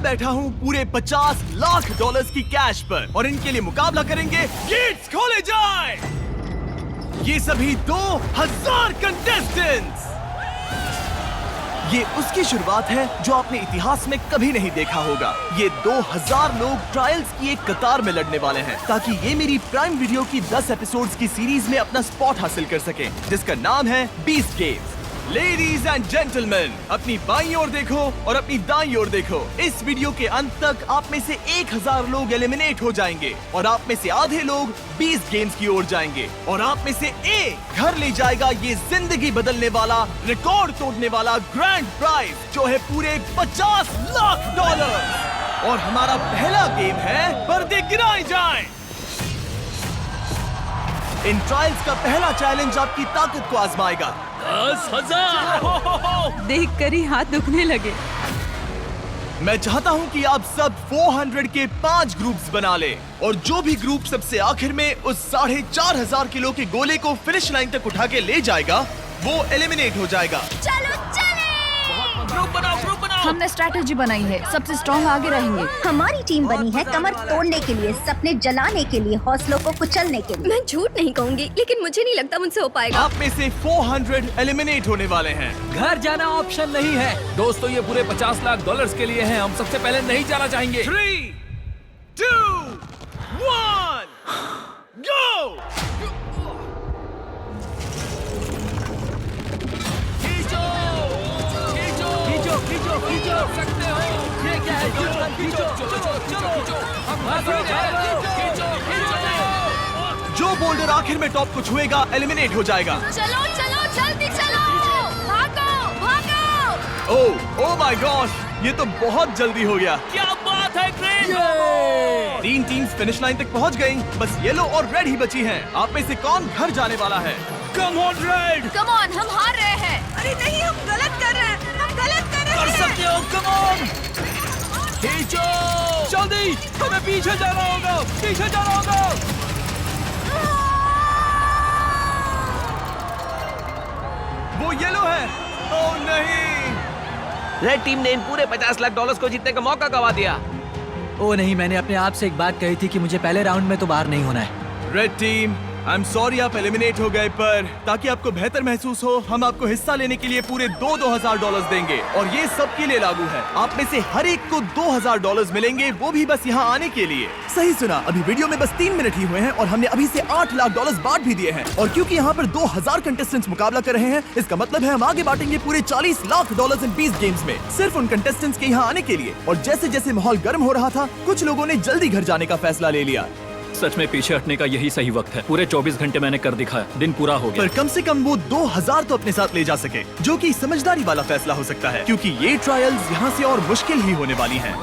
बैठा हूँ पूरे 50 लाख डॉलर्स की कैश पर और इनके लिए मुकाबला करेंगे। गेट्स खोले जाए। ये सभी 2000 कंटेस्टेंट्स। ये उसकी शुरुआत है जो आपने इतिहास में कभी नहीं देखा होगा। ये 2000 लोग ट्रायल्स की एक कतार में लड़ने वाले हैं ताकि ये मेरी प्राइम वीडियो की 10 एपिसोड्स की सीरीज में अपना स्पॉट हासिल कर सके, जिसका नाम है beast games. Ladies and gentleman, अपनी बाईं ओर देखो और अपनी दाईं ओर देखो। इस वीडियो के अंत तक आप में से 1000 लोग एलिमिनेट हो जाएंगे और आप में से आधे लोग 20 गेम्स की ओर जाएंगे और आप में से एक घर ले जाएगा ये जिंदगी बदलने वाला, रिकॉर्ड तोड़ने वाला ग्रैंड प्राइज, जो है पूरे 50 लाख डॉलर। और हमारा पहला गेम है पर्दे गिराए जाएं। इन ट्रायल्स का पहला चैलेंज आपकी ताकत को आजमाएगा। 10,000 देखकर ही हाथ दुखने लगे। मैं चाहता हूं कि आप सब 400 के 5 ग्रुप्स बना ले और जो भी ग्रुप सबसे आखिर में उस 4500 किलो के गोले को फिनिश लाइन तक उठा के ले जाएगा, वो एलिमिनेट हो जाएगा। चलो चले। ग्रुप बनाओ। हमने स्ट्रैटेजी बनाई है, सबसे स्ट्रॉन्ग आगे रहेंगे। हमारी टीम बनी है कमर तोड़ने के लिए, सपने जलाने के लिए, हौसलों को कुचलने के लिए। मैं झूठ नहीं कहूँगी, लेकिन मुझे नहीं लगता मुझसे हो पाएगा। आप में से 400 एलिमिनेट होने वाले हैं। घर जाना ऑप्शन नहीं है दोस्तों, ये पूरे 50 लाख डॉलर्स के लिए है। हम सबसे पहले नहीं जाना चाहेंगे। 3, 2, 1, go! खींचो सकते हो। ये क्या है? चलो हम जो बोल्डर आखिर में टॉप को छुएगा एलिमिनेट हो जाएगा। चलो जल्दी चलो, भागो। ओह माय गॉड, ये तो बहुत जल्दी हो गया। क्या बात है ग्रेट। 3 टीम्स फिनिश लाइन तक पहुंच गई, बस येलो और रेड ही बची हैं। आप में से कौन घर जाने वाला है? Come on red. Come on, हम हार रहे हैं। अरे नहीं, हम गलत कर रहे हैं। कर सकते हो, कम ऑन। खींचो जल्दी, हमें पीछे जाना होगा। वो येलो है। ओह नहीं, रेड टीम ने इन पूरे 50 लाख डॉलर्स को जीतने का मौका गवा दिया। ओ नहीं, मैंने अपने आप से एक बात कही थी कि मुझे पहले राउंड में तो बाहर नहीं होना है। Red team, I am sorry आप एलिमिनेट हो गए, पर ताकि आपको बेहतर महसूस हो, हम आपको हिस्सा लेने के लिए पूरे 2,000 डॉलर्स देंगे और ये सबके लिए लागू है। आप में से हर एक को 2,000 डॉलर्स मिलेंगे, वो भी बस यहाँ आने के लिए। सही सुना, अभी वीडियो में बस 3 मिनट ही हुए हैं और हमने अभी से 8 लाख डॉलर्स बांट भी दिए हैं। और क्योंकि यहाँ पर 2000 कंटेस्टेंट्स मुकाबला कर रहे हैं, इसका मतलब है हम आगे बांटेंगे पूरे 40 लाख डॉलर्स इन 20 गेम्स में, सिर्फ उन कंटेस्टेंट्स के यहाँ आने के लिए। और जैसे जैसे माहौल गर्म हो रहा था, कुछ लोगों ने जल्दी घर जाने का फैसला ले लिया। सच में पीछे हटने का यही सही वक्त है। पूरे 24 घंटे मैंने कर दिखाया, दिन पूरा हो गया। पर कम से कम वो 2000 तो अपने साथ ले जा सके, जो कि समझदारी वाला फैसला हो सकता है, क्योंकि ये ट्रायल्स यहाँ से और मुश्किल ही होने वाली हैं।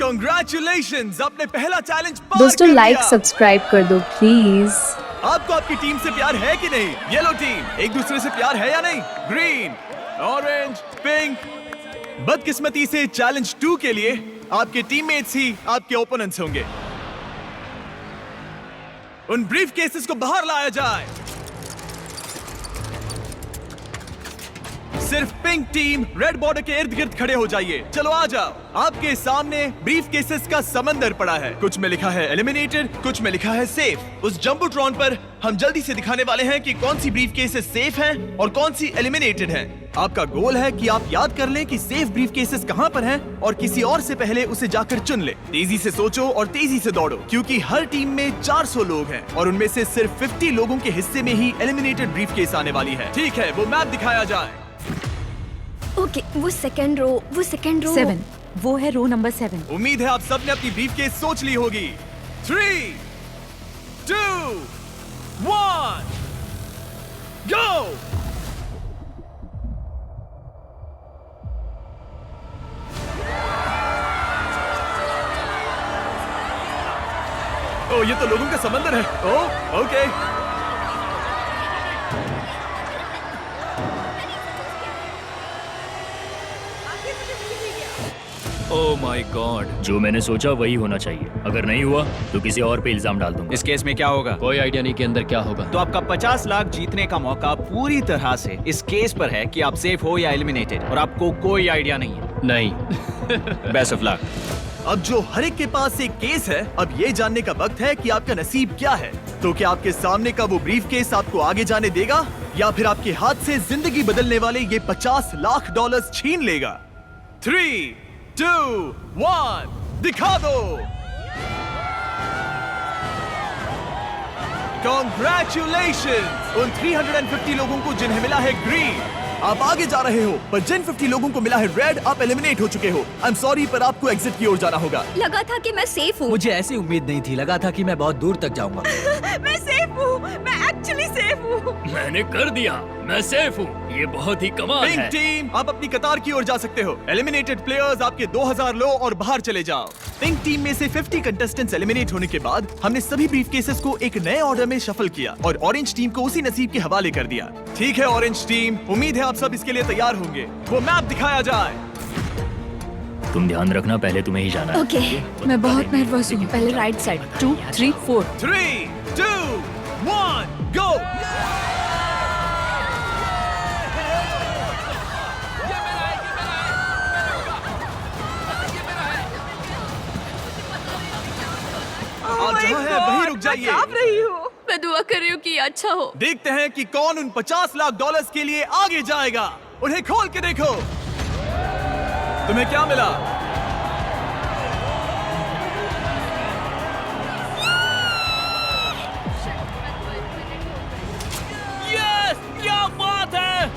Congratulations, आपने पहला चैलेंज पार दोस्तों कर लाइक लिया। सब्सक्राइब कर दो प्लीज। आपको आपकी टीम से प्यार है कि नहीं? येलो टीम, एक दूसरे से प्यार है या नहीं? Green, orange, pink. बदकिस्मती से चैलेंज 2 के लिए आपके टीममेट्स ही आपके ओपोनेंट्स होंगे। उन ब्रीफ केसेस को बाहर लाया जाए। सिर्फ पिंक टीम रेड बॉर्डर के इर्द गिर्द खड़े हो जाइए। चलो आ जाओ। आपके सामने ब्रीफ केसेस का समंदर पड़ा है। कुछ में लिखा है एलिमिनेटेड, कुछ में लिखा है सेफ। उस जंबोट्रॉन पर हम जल्दी से दिखाने वाले हैं कि कौन सी ब्रीफ केसेस सेफ हैं और कौन सी एलिमिनेटेड हैं। आपका गोल है कि आप याद कर लें कि सेफ ब्रीफ केसेस कहां पर हैं और किसी और से पहले उसे जाकर चुन ले। तेजी से सोचो और तेजी से दौड़ो, क्योंकि हर टीम में 400 लोग हैं और उनमें से सिर्फ 50 लोगों के हिस्से में ही एलिमिनेटेड ब्रीफ केस आने वाली है। ठीक है, वो मैप दिखाया जाए। ओके, वो सेकंड रो 7, वो है रो नंबर 7। उम्मीद है आप सबने अपनी ब्रीफ केस सोच ली होगी। 3, 2, 1, go! ओ, ये तो लोगों का समंदर है। ओ, ओके। ओह माय गॉड, जो मैंने सोचा वही होना चाहिए। अगर नहीं हुआ तो किसी और पे इल्जाम डाल दूंगा। इस केस में क्या होगा? कोई आइडिया नहीं कि अंदर क्या होगा। तो आपका 50 लाख जीतने का मौका पूरी तरह से इस केस पर है कि आप सेफ हो या एलिमिनेटेड, और आपको कोई आइडिया नहीं है। नहीं। Best of luck. अब जो हर एक के पास एक केस है, अब ये जानने का वक्त है कि आपका नसीब क्या है। तो क्या आपके सामने का वो ब्रीफ केस आपको आगे जाने देगा या फिर आपके हाथ से जिंदगी बदलने वाले ये 50 लाख डॉलर्स छीन लेगा? 3, 2, 1, दिखा दो। Congratulations उन 350 लोगों को जिन्हें मिला है ग्रीन। आप आगे जा रहे हो, पर जिन 50 लोगों को मिला है रेड, आप एलिमिनेट हो चुके हो। आई एम सॉरी, पर आपको एग्जिट की ओर जाना होगा। लगा था कि मैं सेफ हूँ। मुझे ऐसी उम्मीद नहीं थी, लगा था कि मैं बहुत दूर तक जाऊंगा। मैं सेफ हूँ, मैं एक्चुअली सेफ हूँ। मैंने कर दिया, मैं सेफ हूँ। ये बहुत ही कमाल पिंक है। टीम, आप अपनी कतार की ओर जा सकते हो। एलिमिनेटेड प्लेयर्स आपके 2000 लो और बाहर चले जाओ। पिंक टीम में से 50 कंटेस्टेंट्स एलिमिनेट होने के बाद हमने सभी ब्रीफकेसेस को एक नए ऑर्डर में शफल किया और ऑरेंज टीम को उसी नसीब के हवाले कर दिया। ठीक है ऑरेंज टीम, उम्मीद है आप सब इसके लिए तैयार होंगे। वो मैप दिखाया जाए। तुम ध्यान रखना, पहले तुम्हें ही जाना है। ओके, मैं बहुत नर्वस हूँ। पहले राइट साइड, 2, 3, 4। 3, 2, 1, गो। आप जहाँ हैं वहीं रुक जाइए। रही हूँ। मैं दुआ कर रही हूँ कि ये अच्छा हो। देखते हैं कि कौन उन 50 लाख डॉलर्स के लिए आगे जाएगा। उन्हें खोल के देखो। तुम्हें क्या मिला? यस, क्या बात है।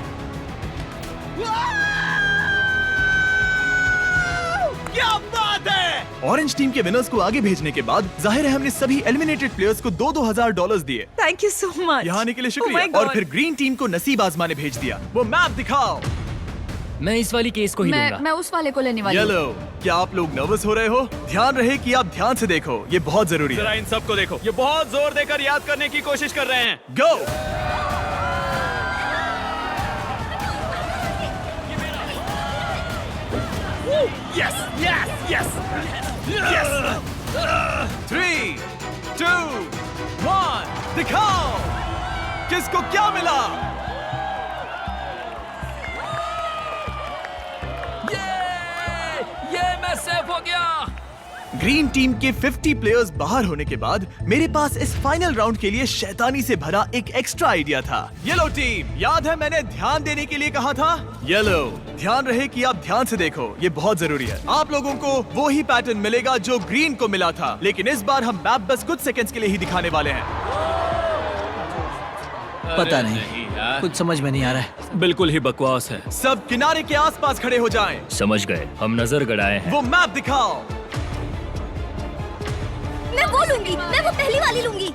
क्या बात है! ऑरेंज टीम के विनर्स को आगे भेजने के बाद जाहिर है हमने सभी एलिमिनेटेड प्लेयर्स को 2-2000 डॉलर्स दिए। Thank you so much. यहाँ आने के लिए Oh शुक्रिया। my और God. फिर ग्रीन टीम को नसीब आजमाने भेज दिया। वो मैप दिखाओ। मैं इस वाली केस को ही दूंगा। मैं उस वाले को लेने वाली हूँ। येलो, क्या आप लोग नर्वस हो रहे हो? ध्यान रहे कि आप ध्यान से देखो, ये बहुत जरूरी है। जरा इन सबको देखो, ये बहुत जोर देकर याद करने की कोशिश कर रहे हैं। Go. Yes yes yes yes. 3, 2, 1, दिखाओ किसको क्या मिला। ये मैं सेफ हो गया। ग्रीन टीम के 50 प्लेयर्स बाहर होने के बाद मेरे पास इस फाइनल राउंड के लिए शैतानी से भरा एक एक्स्ट्रा आइडिया था। येलो टीम, याद है मैंने ध्यान देने के लिए कहा था? येलो, ध्यान रहे कि आप ध्यान से देखो, ये बहुत जरूरी है। आप लोगों को वो ही पैटर्न मिलेगा जो ग्रीन को मिला था, लेकिन इस बार हम मैप बस कुछ सेकंड्स के लिए ही दिखाने वाले हैं। पता नहीं, कुछ समझ में नहीं आ रहा है। बिल्कुल ही बकवास है। सब किनारे के आसपास खड़े हो जाएं। समझ गए, हम नजर गड़ाए हैं। वो मैप दिखाओ। मैं वो लूंगी, मैं वो पहली वाली लूंगी।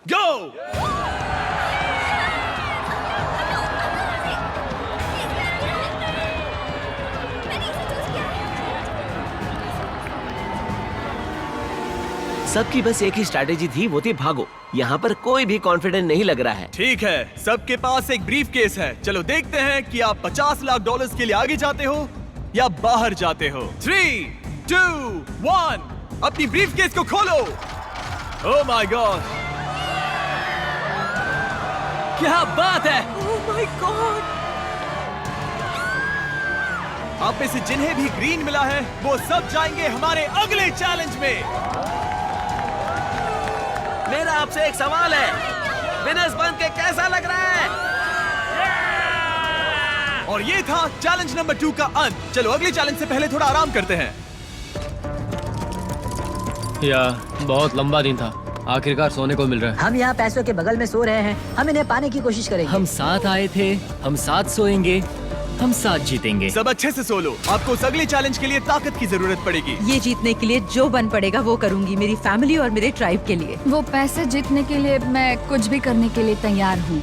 गो। सबकी बस एक ही स्ट्रैटेजी थी, वो थी भागो। यहाँ पर कोई भी कॉन्फिडेंट नहीं लग रहा है। ठीक है, सबके पास एक ब्रीफ केस है। चलो देखते हैं कि आप 50 लाख डॉलर्स के लिए आगे जाते हो या बाहर जाते हो। 3, 2, 1, अपनी ब्रीफ केस को खोलो। ओह माय गॉड, क्या बात है। Oh my God. आप में से जिन्हें भी ग्रीन मिला है वो सब जाएंगे हमारे अगले चैलेंज में। मेरा आपसे एक सवाल है, विनर्स बन के कैसा लग रहा है? और ये था चैलेंज नंबर 2 का अंत। चलो अगले चैलेंज से पहले थोड़ा आराम करते हैं। बहुत लंबा दिन था, आखिरकार सोने को मिल रहा है। हम यहाँ पैसों के बगल में सो रहे हैं, हम इन्हें पाने की कोशिश करेंगे। हम साथ आए थे, हम साथ सोएंगे, हम साथ जीतेंगे। सब अच्छे से सो लो, आपको उस अगले चैलेंज के लिए ताकत की जरूरत पड़ेगी। ये जीतने के लिए जो बन पड़ेगा वो करूंगी, मेरी फैमिली और मेरे ट्राइब के लिए। वो पैसे जीतने के लिए मैं कुछ भी करने के लिए तैयार हूँ।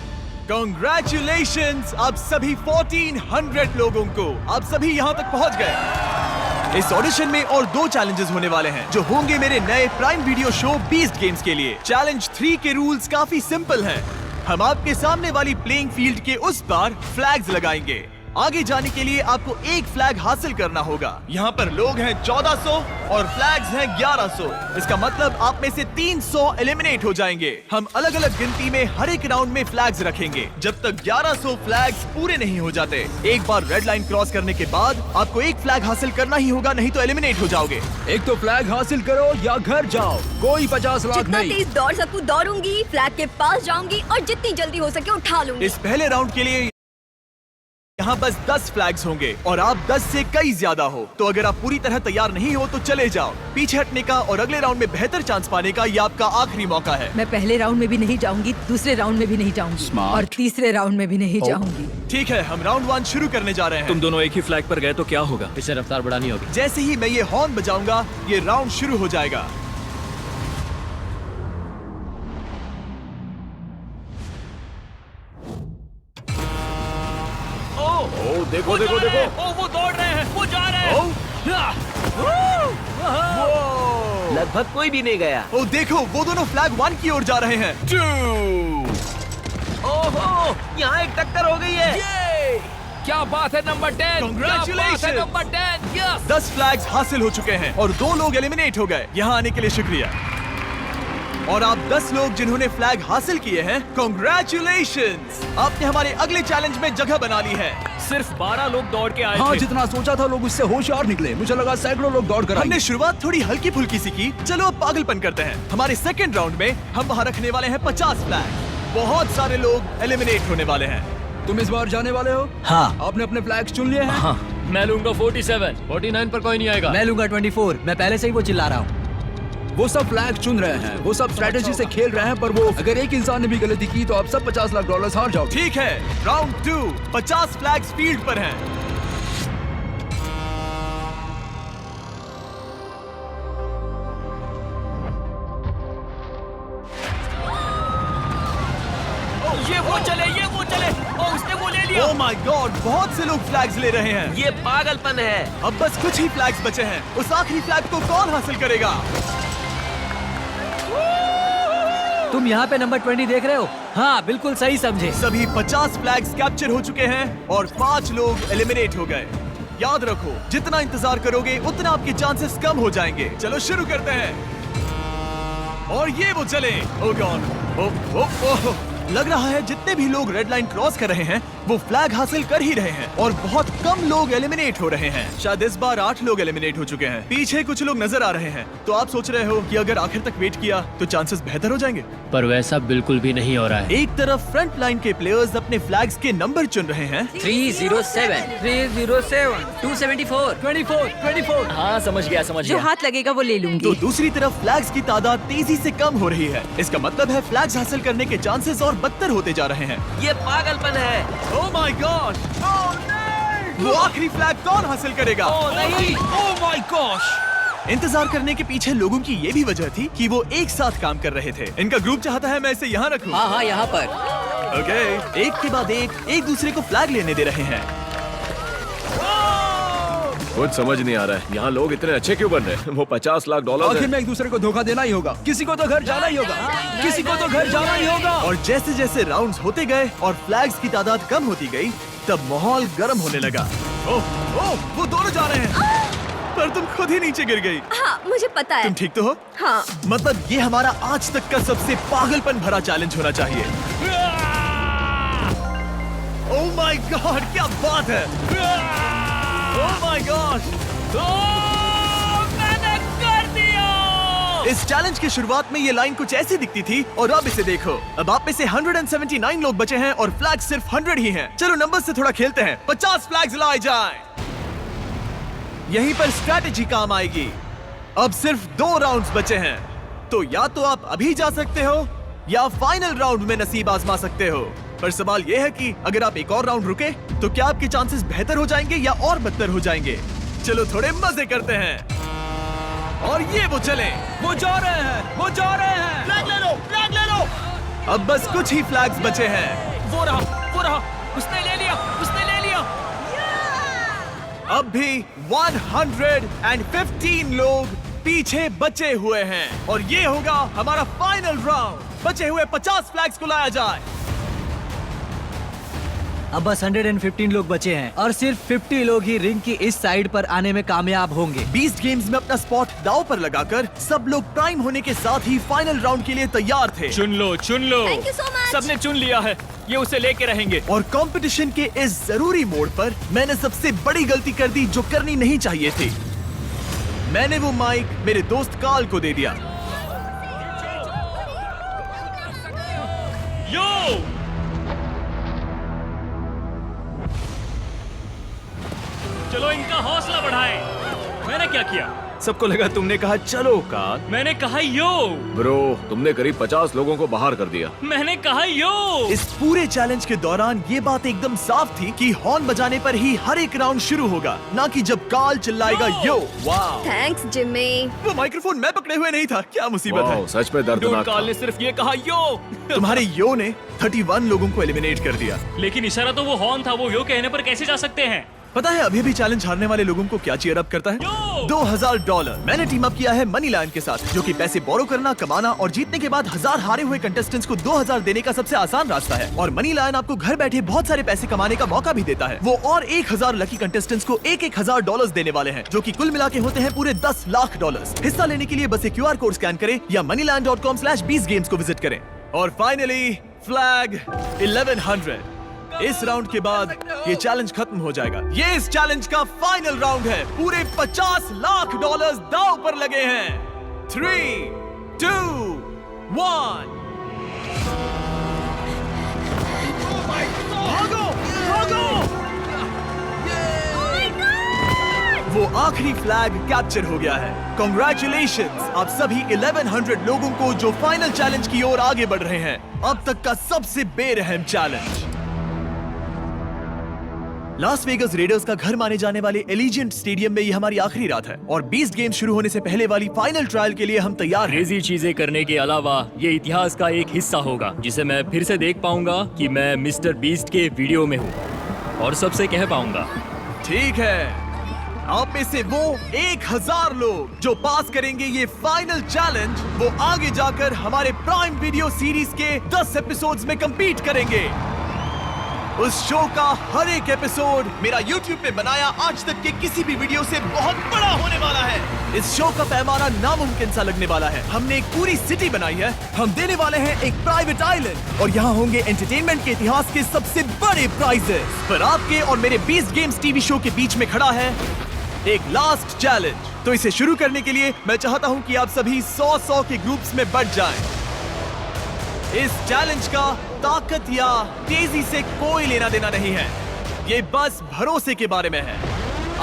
Congratulations आप सभी 1400 लोगों को, आप सभी यहाँ तक पहुँच गए। इस ऑडिशन में और 2 चैलेंजेस होने वाले हैं जो होंगे मेरे नए prime video show beast games के लिए। चैलेंज 3 के रूल्स काफी सिंपल हैं। हम आपके सामने वाली प्लेइंग फील्ड के उस पार फ्लैग्स लगाएंगे। आगे जाने के लिए आपको एक फ्लैग हासिल करना होगा। यहाँ पर लोग हैं 1400 और फ्लैग्स हैं 1100। इसका मतलब आप में से 300 एलिमिनेट हो जाएंगे। हम अलग अलग गिनती में हर एक राउंड में फ्लैग्स रखेंगे जब तक 1100 फ्लैग्स पूरे नहीं हो जाते। एक बार रेड लाइन क्रॉस करने के बाद आपको एक फ्लैग हासिल करना ही होगा, नहीं तो एलिमिनेट हो जाओगे। एक तो फ्लैग हासिल करो या घर जाओ, कोई 50 लाख जितना नहीं। तेज दौड़ सकूं दौड़ूंगी, फ्लैग के पास जाऊंगी और जितनी जल्दी हो सके उठा लूंगी। इस पहले राउंड के लिए यहाँ बस 10 फ्लैग्स होंगे और आप 10 से कई ज्यादा हो, तो अगर आप पूरी तरह तैयार नहीं हो तो चले जाओ। पीछे हटने का और अगले राउंड में बेहतर चांस पाने का ये आपका आखिरी मौका है। मैं पहले राउंड में भी नहीं जाऊंगी, दूसरे राउंड में भी नहीं जाऊंगी और तीसरे राउंड में भी नहीं जाऊंगी। ठीक है, हम राउंड 1 शुरू करने जा रहे हैं। तुम दोनों एक ही फ्लैग पर गए तो क्या होगा? इसे रफ्तार बढ़ानी होगी। जैसे ही मैं ये हॉर्न बजाऊंगा ये राउंड शुरू हो जाएगा। देखो देखो देखो, ओ वो दौड़ रहे हैं, वो जा रहे हैं। लगभग कोई भी नहीं गया। ओ देखो, वो दोनों फ्लैग 1 की ओर जा रहे हैं। 2 ओहो, यहाँ एक टक्कर हो गई है। क्या बात है number 10। Congratulations! Number 10। Yes. 10 flags हासिल हो चुके हैं और 2 लोग एलिमिनेट हो गए। यहाँ आने के लिए शुक्रिया। और आप 10 लोग जिन्होंने फ्लैग हासिल किए हैं, कांग्रेचुलेशंस! आपने हमारे अगले चैलेंज में जगह बना ली है। सिर्फ 12 लोग दौड़ के आए हाँ, थे। जितना सोचा था लोग उससे होशियार निकले। मुझे लगा सैकड़ों लोग दौड़ कर हमने आएंगे। शुरुआत थोड़ी हल्की फुल्की सी की, चलो अब पागलपन करते हैं। हमारे सेकंड राउंड में हम वहाँ रखने वाले हैं 50 फ्लैग। बहुत सारे लोग एलिमिनेट होने वाले हैं। तुम इस बार जाने वाले हो? हाँ। आपने अपने फ्लैग्स चुन लिए हैं? हाँ, मैं लूंगा 47। 49 पर कोई नहीं आएगा। मैं लूंगा 24। मैं पहले से ही वो चिल्ला रहा हूँ। वो सब फ्लैग चुन रहे हैं, वो सब स्ट्रेटेजी से खेल रहे हैं, पर वो अगर एक इंसान ने भी गलती की तो आप सब $50 लाख हार जाओगे। ठीक है, राउंड 2 50 फ्लैग्स फील्ड पर हैं। ये वो चले। ओ उसने वो ले लिया। ओह माय गॉड, बहुत से लोग फ्लैग्स ले रहे हैं। ये पागलपन है। अब बस कुछ ही फ्लैग्स बचे हैं। उस आखिरी फ्लैग को कौन हासिल करेगा? तुम यहाँ पे नंबर 20 देख रहे हो? हाँ, बिल्कुल सही समझे। सभी 50 फ्लैग्स कैप्चर हो चुके हैं और 5 लोग एलिमिनेट हो गए। याद रखो, जितना इंतजार करोगे उतना आपके चांसेस कम हो जाएंगे। चलो शुरू करते हैं। और ये वो चले। ओह गॉड, लग रहा है जितने भी लोग रेड लाइन क्रॉस कर रहे हैं वो फ्लैग हासिल कर ही रहे हैं और बहुत कम लोग एलिमिनेट हो रहे हैं। शायद इस बार 8 लोग एलिमिनेट हो चुके हैं। पीछे कुछ लोग नजर आ रहे हैं, तो आप सोच रहे हो कि अगर आखिर तक वेट किया तो चांसेस बेहतर हो जाएंगे। पर वैसा बिल्कुल भी नहीं हो रहा है। एक तरफ फ्रंट लाइन के प्लेयर्स अपने फ्लैग्स के नंबर चुन रहे हैं। 307, 307, 274, 24, 24। हाँ, समझ गया जो हाथ लगेगा वो ले तो लूंगी। दूसरी तरफ फ्लैग्स की तादाद तेजी से कम हो रही है। इसका मतलब है फ्लैग्स हासिल करने के चांसेस और बदतर होते जा रहे हैं। ये पागलपन है। ओह माय गॉड, वो आखिरी फ्लैग कौन हासिल करेगा? नहीं। Oh my gosh. इंतजार करने के पीछे लोगों की ये भी वजह थी कि वो एक साथ काम कर रहे थे। इनका ग्रुप चाहता है मैं इसे यहाँ रखूं। हाँ, यहाँ पर। ओके, एक के बाद एक दूसरे को फ्लैग लेने दे रहे हैं। कुछ समझ नहीं आ रहा है, यहाँ लोग इतने अच्छे क्यों बन रहे हैं? वो $50 लाख आखिर में एक दूसरे को धोखा देना ही होगा। किसी को तो घर जाना ही होगा। किसी को तो घर जाना ही होगा। और जैसे जैसे राउंड्स होते गए और फ्लैग्स की तादाद कम होती गई, तब माहौल गर्म होने लगा। ओह, वो दोनों जा रहे हैं। पर तुम खुद ही नीचे गिर गई। हाँ, मुझे पता है। तुम ठीक तो हो? हाँ। मतलब ये हमारा आज तक का सबसे पागलपन भरा चैलेंज होना चाहिए। ओह माय गॉड, क्या बात है। ओह माय गॉड, मैंने कर दिया। इस चैलेंज की शुरुआत में ये लाइन कुछ ऐसी दिखती थी और अब इसे देखो। अब आप में से 179 लोग बचे हैं और फ्लैग सिर्फ 100 ही हैं। चलो नंबर से थोड़ा खेलते हैं। 50 फ्लैग्स लाए जाएं। यहीं पर स्ट्रैटेजी काम आएगी। अब सिर्फ 2 राउंड्स बचे हैं, तो या तो आप अभी जा सकते हो या फाइनल राउंड में नसीब आजमा सकते हो। पर सवाल यह है कि अगर आप एक और राउंड रुके तो क्या आपके चांसेस बेहतर हो जाएंगे या और बदतर हो जाएंगे। चलो थोड़े मजे करते हैं। और ये वो चले, वो जा रहे हैं, वो जा रहे हैं। फ्लैग ले लो, फ्लैग ले लो। अब बस कुछ ही फ्लैग्स बचे हैं। वो रहा, उसने ले लिया। अब भी 115 लोग पीछे बचे हुए हैं और ये होगा हमारा फाइनल राउंड। बचे हुए 50 फ्लैग्स को लाया जाए। अब बस 115 लोग बचे हैं और सिर्फ 50 लोग ही रिंग की इस साइड पर आने में कामयाब होंगे। बीस्ट गेम्स में अपना स्पॉट दांव पर लगाकर सब लोग प्राइम होने के साथ ही फाइनल राउंड के लिए तैयार थे। चुन लो, चुन लो। Thank you so much. सबने चुन लिया है, ये उसे लेके रहेंगे। और कंपटीशन के इस जरूरी मोड़ पर मैंने सबसे बड़ी गलती कर दी जो करनी नहीं चाहिए थी। मैंने वो माइक मेरे दोस्त कार्ल को दे दिया। यो! चलो इनका हौसला बढ़ाएं। मैंने क्या किया? सबको लगा तुमने कहा चलो कार्ल। मैंने कहा यो। ब्रो, तुमने करीब 50 लोगों को बाहर कर दिया। मैंने कहा यो। इस पूरे चैलेंज के दौरान ये बात एकदम साफ थी कि हॉर्न बजाने पर ही हर एक राउंड शुरू होगा, ना कि जब कार्ल चिल्लाएगा यो। वाह! थैंक्स जिम्मी। वो माइक्रोफोन मैं पकड़े हुए नहीं था, क्या मुसीबत है। वाह, सच में दर्दनाक कार्ल ने था। सिर्फ ये कहा यो। तुम्हारे यो ने 31 लोगों को एलिमिनेट कर दिया। लेकिन इशारा तो वो हॉर्न था, वो यो कहने पर कैसे जा सकते हैं? पता है अभी भी चैलेंज हारने वाले लोगों को क्या चीयर अप करता है? $2000। मैंने टीम अप किया है मनी लायन के साथ, जो कि पैसे बोरो करना, कमाना और जीतने के बाद 1000 हारे हुए कंटेस्टेंट्स को 2000 देने का सबसे आसान रास्ता है। और मनी लायन आपको घर बैठे बहुत सारे पैसे कमाने का मौका भी देता है। वो और 1000 लकी कंटेस्टेंट्स को $1000 देने वाले हैं, जो कि कुल मिला के होते हैं पूरे $10 लाख। हिस्सा लेने के लिए बस एक QR कोड स्कैन करें या moneyland.com/beastgames को विजिट करें। और फाइनली फ्लैग 1100। इस राउंड के बाद ये चैलेंज खत्म हो जाएगा। ये इस चैलेंज का फाइनल राउंड है। पूरे $50 लाख दांव पर लगे हैं। 3, 2, 1। भागो, भागो! वो आखिरी फ्लैग कैप्चर हो गया है। Congratulations आप सभी 1100 लोगों को जो फाइनल चैलेंज की ओर आगे बढ़ रहे हैं। अब तक का सबसे बेरहम चैलेंज। लास वेगस रेडर्स का घर माने जाने वाले एलिजेंट स्टेडियम में ये हमारी आखिरी रात है और बीस्ट गेम शुरू होने से पहले वाली फाइनल ट्रायल के लिए हम तैयार हैं। क्रेजी चीजें करने के अलावा ये इतिहास का एक हिस्सा होगा जिसे मैं फिर से देख पाऊंगा कि मैं मिस्टर बीस्ट के वीडियो में हूँ और सबसे कह पाऊंगा। ठीक है, आप में से वो 1000 लोग जो पास करेंगे ये फाइनल चैलेंज, वो आगे जाकर हमारे प्राइम वीडियो सीरीज के 10 एपिसोड्स में compete करेंगे। उस शो का हर एक एपिसोड मेरा YouTube पे बनाया आज तक के किसी भी वीडियो से बहुत बड़ा होने वाला है। इस शो का पैमाना नामुमकिन सा लगने वाला है। हमने एक पूरी सिटी बनाई है। हम देने वाले हैं एक प्राइवेट आइलैंड और यहाँ होंगे एंटरटेनमेंट के इतिहास के सबसे बड़े प्राइजेस। पर आपके और मेरे बीस्ट गेम्स टीवी शो के बीच में खड़ा है एक लास्ट चैलेंज। तो इसे शुरू करने के लिए मैं चाहता हूँ कि आप सभी 100 के ग्रुप्स में बंट जाएं। इस चैलेंज का ताकत या तेजी से कोई लेना देना नहीं है, ये बस भरोसे के बारे में है।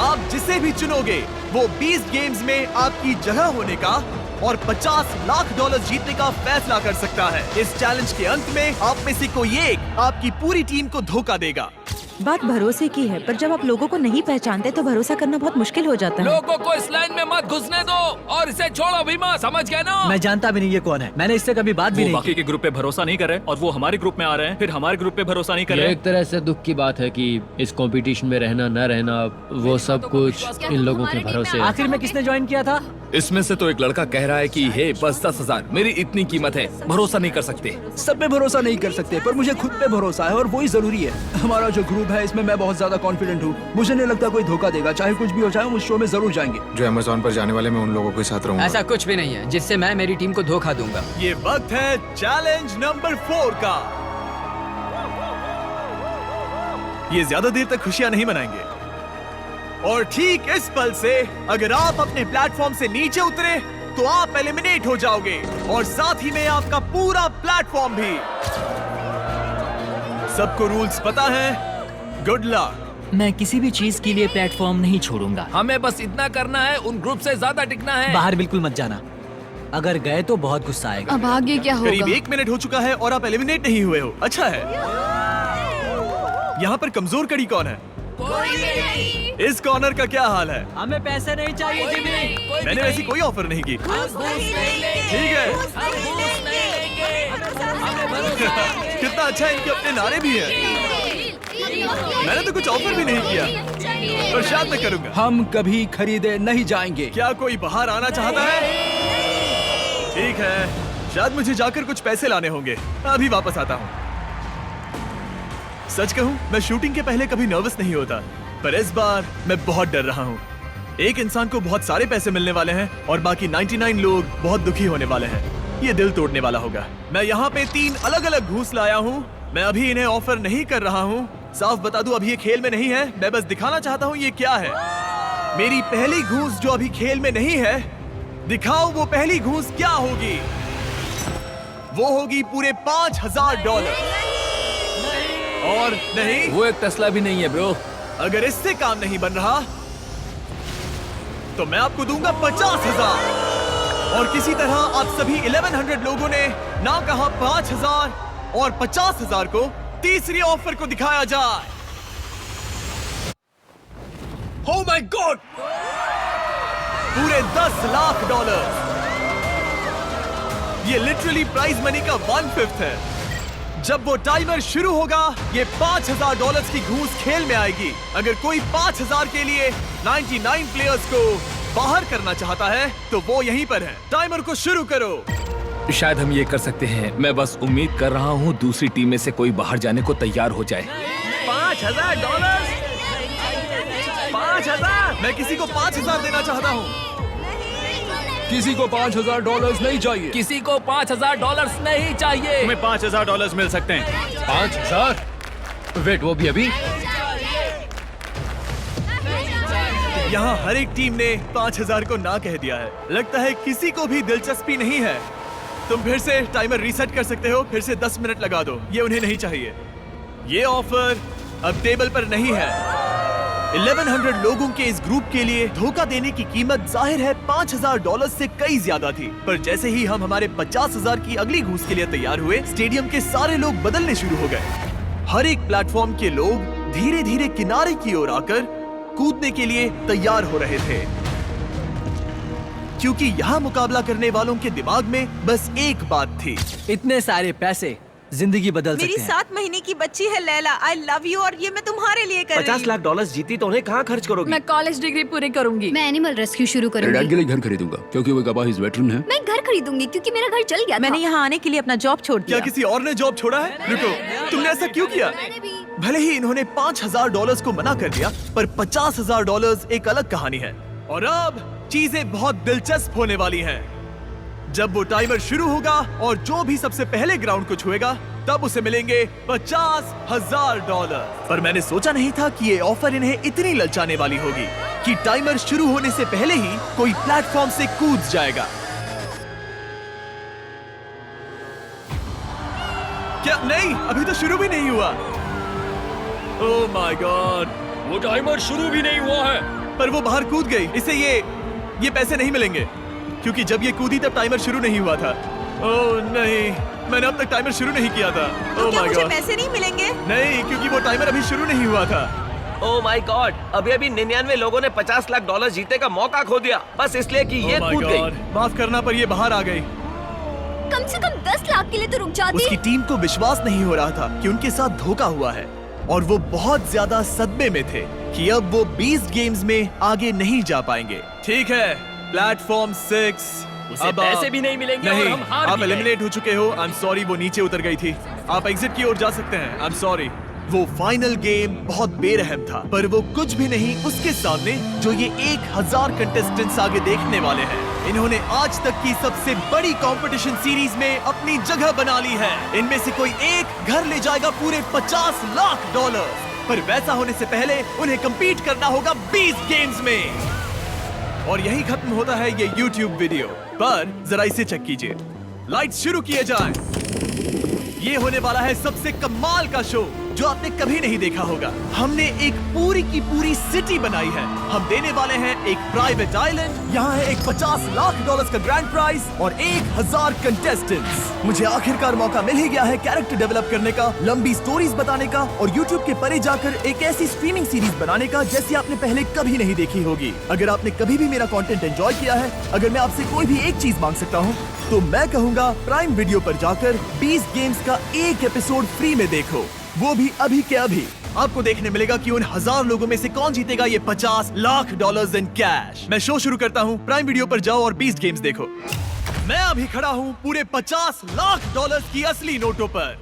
आप जिसे भी चुनोगे वो बीस्ट गेम्स में आपकी जगह होने का और $50 लाख जीतने का फैसला कर सकता है। इस चैलेंज के अंत में आप में से कोई एक आपकी पूरी टीम को धोखा देगा। बात भरोसे की है, पर जब आप लोगों को नहीं पहचानते तो भरोसा करना बहुत मुश्किल हो जाता है। लोगों को इस लाइन में मत घुसने दो और इसे छोड़ो भी मत, समझ गए ना? मैं जानता भी नहीं ये कौन है, मैंने इससे कभी बात भी नहीं बाकी के ग्रुप पे भरोसा नहीं कर रहे और वो हमारे ग्रुप में आ रहे हैं, फिर हमारे ग्रुप पे भरोसा नहीं कर ये रहे। एक तरह से दुख की बात है कि इस कंपटीशन में रहना न रहना वो सब कुछ इन लोगों के भरोसे है। आखिर में किसने ज्वाइन किया था? इसमें से तो एक लड़का कह रहा है कि हे बस 10,000 मेरी इतनी कीमत है, भरोसा नहीं कर सकते। सब पे भरोसा नहीं कर सकते, पर मुझे खुद पे भरोसा है और वही जरूरी है। हमारा जो ग्रुप है इसमें मैं बहुत ज्यादा कॉन्फिडेंट हूँ। मुझे नहीं लगता कोई धोखा देगा, चाहे कुछ भी हो जाए हम उस शो में जरूर जाएंगे। जो अमेज़न पर जाने वाले मैं उन लोगों के साथ रहूंगा। ऐसा कुछ भी नहीं है जिससे मैं मेरी टीम को धोखा दूंगा। ये वक्त है चैलेंज नंबर 4 का। ये ज्यादा देर तक खुशियां नहीं मनाएंगे और ठीक इस पल से अगर आप अपने प्लेटफॉर्म से नीचे उतरे तो आप एलिमिनेट हो जाओगे और साथ ही में आपका पूरा प्लेटफॉर्म भी। सबको रूल्स पता है? Good luck. मैं किसी भी चीज के लिए प्लेटफॉर्म नहीं छोड़ूंगा। हमें बस इतना करना है, उन ग्रुप से ज्यादा टिकना है। बाहर बिल्कुल मत जाना, अगर गए तो बहुत गुस्सा आएगा। अब आगे क्या होगा? करीब 1 मिनट हो चुका है और आप एलिमिनेट नहीं हुए हो। अच्छा है। यहाँ पर कमजोर कड़ी कौन है? कोई भी नहीं। इस कॉर्नर का क्या हाल है? हमें पैसे नहीं चाहिए जिमी। मैंने वैसी कोई ऑफर नहीं की। ठीक है। कितना अच्छा है, इनके अपने नारे भी हैं। मैंने तो कुछ ऑफर भी नहीं किया, पर शायद मैं करूंगा। हम कभी खरीदे नहीं जाएंगे। क्या कोई बाहर आना चाहता है? ठीक है, शायद मुझे जाकर कुछ पैसे लाने होंगे। अभी वापस आता हूँ। सच कहूं, मैं शूटिंग के पहले कभी नर्वस नहीं होता, पर इस बार मैं बहुत डर रहा हूं। एक इंसान को बहुत सारे पैसे मिलने वाले हैं और बाकी 99 लोग बहुत दुखी होने वाले हैं। ये दिल तोड़ने वाला होगा। मैं यहाँ पे 3 अलग अलग घूस लाया हूँ। मैं अभी इन्हें ऑफर नहीं कर रहा हूँ। साफ बता दूं, अभी ये खेल में नहीं है। मैं बस दिखाना चाहता हूँ ये क्या है। मेरी पहली घूस जो अभी खेल में नहीं है, दिखाओ वो पहली घूस क्या होगी। वो होगी पूरे $5000। और नहीं, वो एक टेस्ला भी नहीं है ब्रो। अगर इससे काम नहीं बन रहा तो मैं आपको दूंगा 50,000। और किसी तरह आप सभी 1100 लोगों ने ना कहा 5000 और 50,000 को तीसरी ऑफर को दिखाया जाए। Oh my God! पूरे $10 लाख। ये लिटरली प्राइज मनी का 1/5 है। जब वो टाइमर शुरू होगा, ये $5000 की घूस खेल में आएगी। अगर कोई 5000 के लिए 99 प्लेयर्स को बाहर करना चाहता है तो वो यहीं पर है। टाइमर को शुरू करो। शायद हम ये कर सकते हैं। मैं बस उम्मीद कर रहा हूँ दूसरी टीम में से कोई बाहर जाने को तैयार हो जाए। $5000? 5000? मैं किसी को 5000 देना चाहता हूँ। किसी को $5000 नहीं चाहिए। किसी को $5000 नहीं चाहिए। तुम्हें $5000 मिल सकते हैं। 5000? वेट, वो भी अभी? यहाँ हर एक टीम ने 5000 को ना कह दिया है। लगता है किसी को भी दिलचस्पी नहीं है। तुम फिर से टाइमर रीसेट कर सकते हो। फिर से 10 मिनट लगा दो। ये उन्हें नहीं चाहिए। ये ऑफर अब टेबल पर नहीं है। 1100 लोगों के इस ग्रुप के लिए धोखा देने की कीमत जाहिर है $5000 से कई ज्यादा थी। पर जैसे ही हम हमारे 50,000 की अगली घूस के लिए तैयार हुए, स्टेडियम के सारे लोग बदलने शुरू हो गए। हर एक प्लेटफॉर्म के लोग धीरे धीरे किनारे की ओर आकर कूदने के लिए तैयार हो रहे थे, क्योंकि यहाँ मुकाबला करने वालों के दिमाग में बस एक बात थी। इतने सारे पैसे जिंदगी बदल सकते हैं। मेरी 7 महीने की बच्ची है लैला। आई लव यू और ये मैं तुम्हारे लिए कर रही हूँ। $50 लाख जीती तो उन्हें कहाँ खर्च करोगी? मैं कॉलेज डिग्री पूरी करूंगी। मैं एनिमल रेस्क्यू शुरू डैड करूंगी। के लिए घर खरीदूंगा क्योंकि वो गवाह वेटरन है। मैं घर खरीदूंगी क्योंकि मेरा घर चल गया था। मैंने यहाँ आने के लिए अपना जॉब छोड़ क्या दिया। किसी और ने जॉब छोड़ा है? रुको, तुमने ऐसा क्यों किया? भले ही इन्होंने $5000 को मना कर दिया, पर $50,000 एक अलग कहानी है। और अब चीजें बहुत दिलचस्प होने वाली हैं। जब वो टाइमर शुरू होगा और जो भी सबसे पहले ग्राउंड को छुएगा, तब उसे मिलेंगे $50,000। पर मैंने सोचा नहीं था कि ये ऑफर इन्हें इतनी ललचाने वाली होगी कि टाइमर शुरू होने से पहले ही कोई प्लेटफॉर्म से कूद जाएगा। क्या? नहीं, अभी तो शुरू भी नहीं हुआ। ओह माय गॉड, वो टाइमर शुरू भी नहीं हुआ है। पर वो बाहर कूद गई। इसे ये पैसे नहीं मिलेंगे, क्योंकि जब ये कूदी तब टाइमर शुरू नहीं हुआ था। ओह नहीं, मैंने अब तक टाइमर शुरू नहीं किया था। तो ओह क्या माय मुझे गॉड, पैसे नहीं मिलेंगे? नहीं, क्योंकि वो टाइमर अभी शुरू नहीं हुआ था। ओह माय गॉड, अभी 99 लोगों ने $50 लाख जीतने का मौका खो दिया, बस इसलिए कि ये ओह माय कूद गॉड, गई। माफ करना, पर ये बाहर आ गई। कम से कम 10 लाख के लिए तो रुक जाती। उसकी टीम को विश्वास नहीं हो रहा था कि उनके साथ धोखा हुआ है, और वो बहुत ज्यादा सदमे में थे कि अब वो 20 गेम्स में आगे नहीं जा पाएंगे। ठीक है, प्लेटफॉर्म 6 उसे पैसे भी नहीं मिलेंगे और हम हार आप भी गए। एलिमिनेट हो चुके हो। आई एम सॉरी, वो नीचे उतर गई थी। आप एग्जिट की ओर जा सकते हैं। I am sorry. वो फाइनल गेम बहुत बेरहम था, पर वो कुछ भी नहीं उसके सामने जो ये 1000 कंटेस्टेंट्स आगे देखने वाले हैं। इन्होंने आज तक की सबसे बड़ी कंपटीशन सीरीज में अपनी जगह बना ली है। इनमें से कोई एक घर ले जाएगा पूरे $50 लाख। पर वैसा होने से पहले उन्हें compete करना होगा 20 गेम्स में। और यही खत्म होता है ये YouTube वीडियो। पर जरा इसे चेक कीजिए। लाइट्स शुरू किए जाएं। ये होने वाला है सबसे कमाल का शो जो आपने कभी नहीं देखा होगा। हमने एक पूरी की पूरी सिटी बनाई है। हम देने वाले हैं एक प्राइवेट आइलैंड। यहाँ है एक $50 लाख का ग्रैंड प्राइज और 1000 कंटेस्टेंट्स। मुझे आखिरकार मौका मिल ही गया है कैरेक्टर डेवलप करने का, लंबी स्टोरीज बताने का और YouTube के परे जाकर एक ऐसी स्ट्रीमिंग सीरीज बनाने का जैसी आपने पहले कभी नहीं देखी होगी। अगर आपने कभी भी मेरा कंटेंट एंजॉय किया है, अगर मैं आपसे कोई भी एक चीज मांग सकता हूँ, तो मैं कहूँगा प्राइम वीडियो पर जाकर 20 गेम्स का एक एपिसोड फ्री में देखो, वो भी अभी के अभी। आपको देखने मिलेगा कि उन 1000 लोगों में से कौन जीतेगा ये $50 लाख इन कैश। मैं शो शुरू करता हूँ। प्राइम वीडियो पर जाओ और 20 गेम्स देखो। मैं अभी खड़ा हूँ पूरे $50 लाख की असली नोटों पर।